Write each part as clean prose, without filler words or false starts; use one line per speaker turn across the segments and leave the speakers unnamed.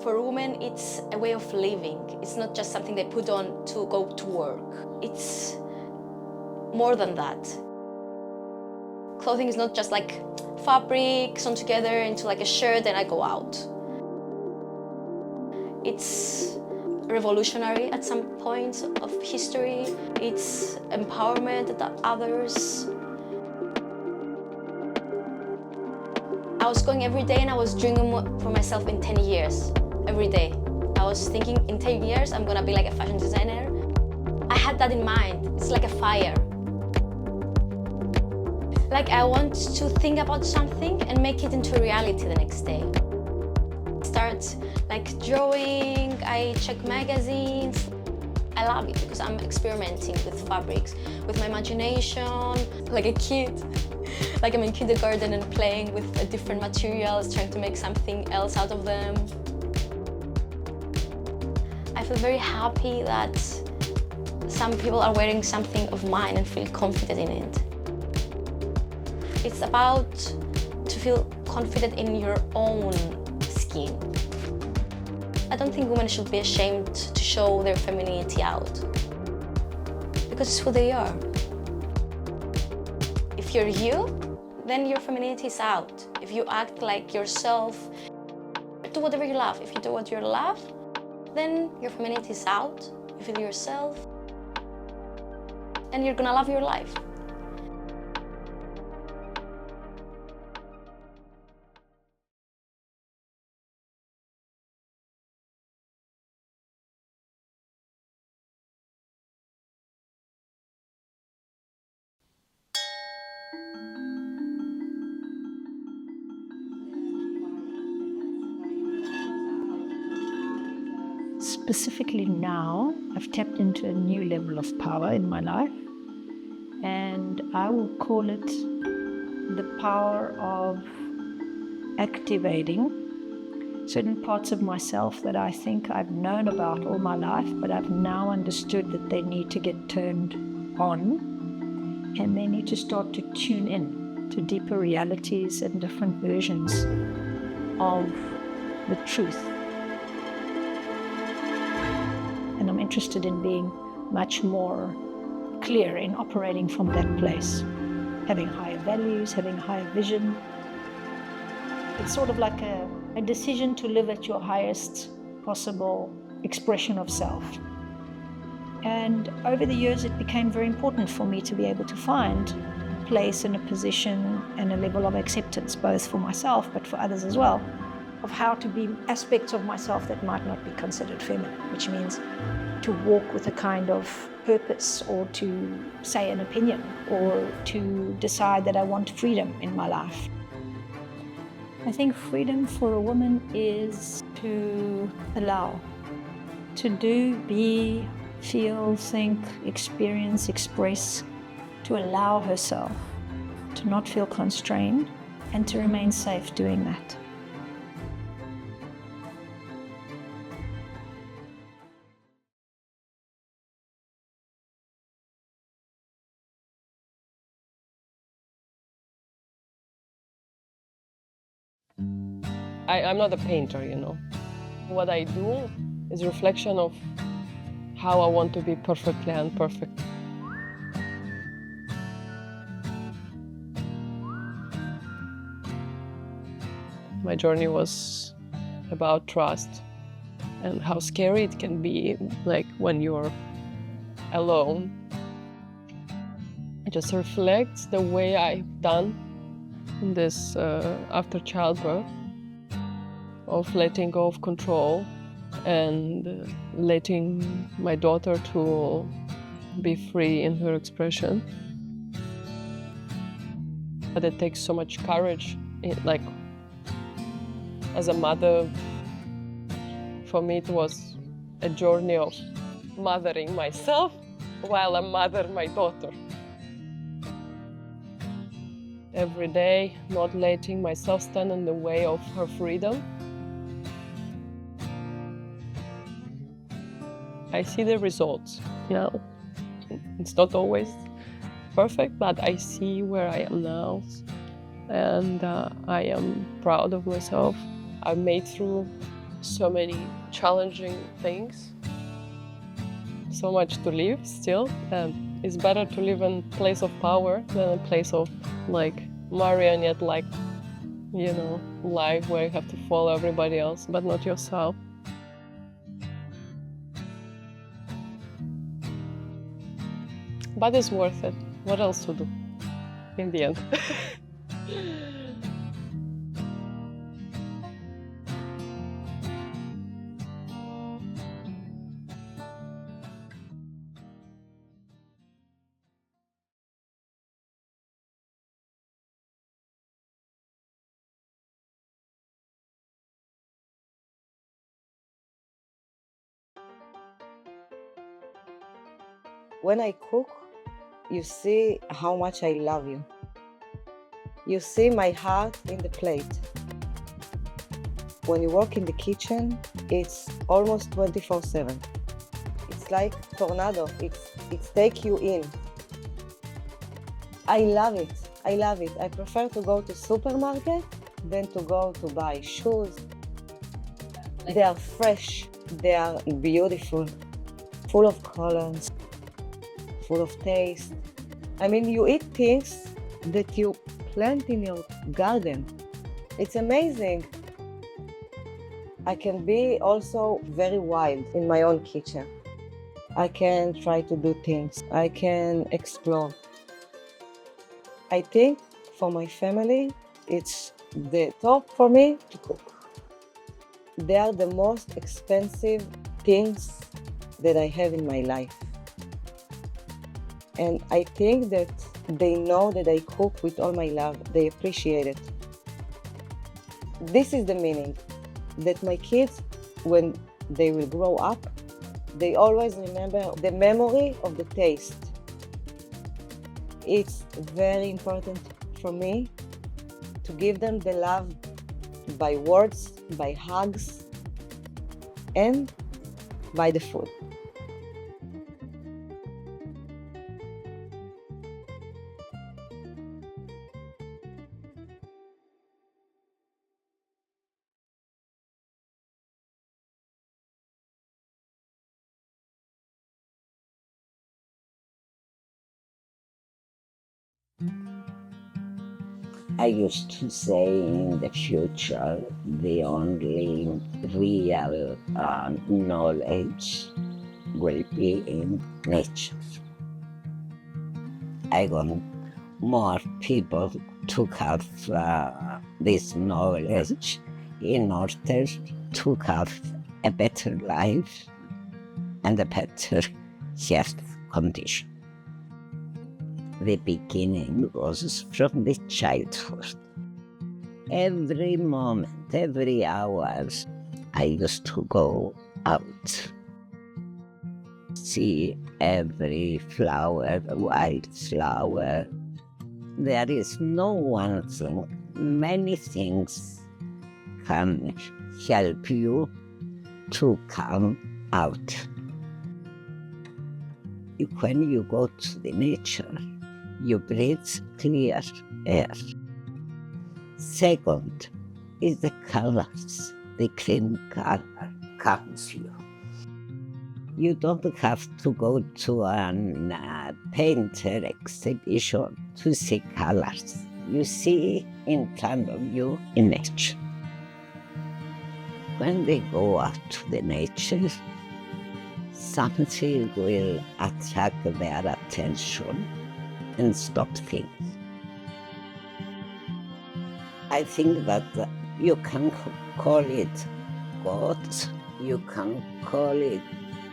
For women, it's a way of living. It's not just something they put on to go to work. It's more than that. Clothing is not just like fabric sewn together into like a shirt and I go out. It's revolutionary at some points of history. It's empowerment at others. I was going every day and I was dreaming for myself in 10 years, every day. I was thinking in 10 years I'm gonna be like a fashion designer. I had that in mind. It's like a fire. Like I want to think about something and make it into reality the next day. Start like drawing, I check magazines. I love it because I'm experimenting with fabrics, with my imagination, like a kid. Like I'm in kindergarten and playing with different materials, trying to make something else out of them. I feel very happy that some people are wearing something of mine and feel confident in it. It's about to feel confident in your own skin. I don't think women should be ashamed to show their femininity out, because it's who they are. If you're you, then your femininity is out. If you act like yourself, do whatever you love. If you do what you love, then your femininity is out. You feel yourself, and you're gonna love your life.
Specifically now, I've tapped into a new level of power in my life, and I will call it the power of activating certain parts of myself that I think I've known about all my life, but I've now understood that they need to get turned on, and they need to start to tune in to deeper realities and different versions of the truth. And I'm interested in being much more clear in operating from that place, having higher values, having higher vision. It's sort of like a decision to live at your highest possible expression of self. And over the years, it became very important for me to be able to find a place and a position and a level of acceptance, both for myself, but for others as well, of how to be aspects of myself that might not be considered feminine, which means to walk with a kind of purpose, or to say an opinion, or to decide that I want freedom in my life. I think freedom for a woman is to allow, to do, be, feel, think, experience, express, to allow herself, to not feel constrained, and to remain safe doing that.
I'm not a painter, you know. What I do is a reflection of how I want to be perfectly imperfect. My journey was about trust and how scary it can be, like when you're alone. It just reflects the way I've done in this after childbirth, of letting go of control and letting my daughter to be free in her expression. But it takes so much courage, like as a mother. For me, it was a journey of mothering myself while I mother my daughter. Every day, not letting myself stand in the way of her freedom. I see the results now. It's not always perfect, but I see where I am now, and I am proud of myself. I've made through so many challenging things, so much to live still, and it's better to live in a place of power than a place of like marionette, like, you know, life where you have to follow everybody else but not yourself. But it's worth it. What else to do in the end?
When I cook, you see how much I love you. You see my heart in the plate. When you work in the kitchen, it's almost 24/7. It's like tornado. It's take you in. I love it. I love it. I prefer to go to supermarket than to go to buy shoes. They are fresh. They are beautiful, full of colors, full of taste. I mean, you eat things that you plant in your garden. It's amazing. I can be also very wild in my own kitchen. I can try to do things. I can explore. I think for my family, it's the top for me to cook. They are the most expensive things that I have in my life. And I think that they know that I cook with all my love. They appreciate it. This is the meaning, that my kids, when they will grow up, they always remember the memory of the taste. It's very important for me to give them the love by words, by hugs, and by the food.
I used to say in the future, the only real knowledge will be in nature. I want more people to have this knowledge in order to have a better life and a better health condition. The beginning was from the childhood. Every moment, every hour, I used to go out, see every flower, wild flower. There is no one thing. Many things can help you to come out. When you go to the nature, you breathe clear air. Second is the colors. The clean color comes you. You don't have to go to a painter exhibition to see colors. You see in front of you in nature. When they go out to the nature, something will attract their attention and stop things. I think that you can call it God, you can call it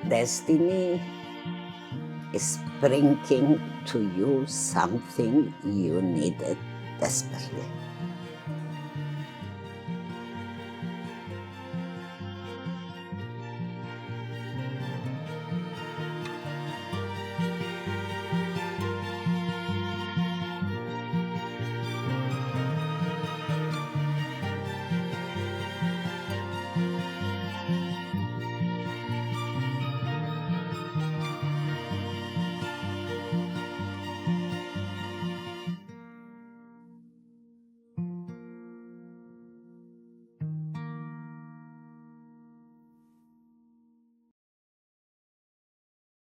destiny, is bringing to you something you needed desperately.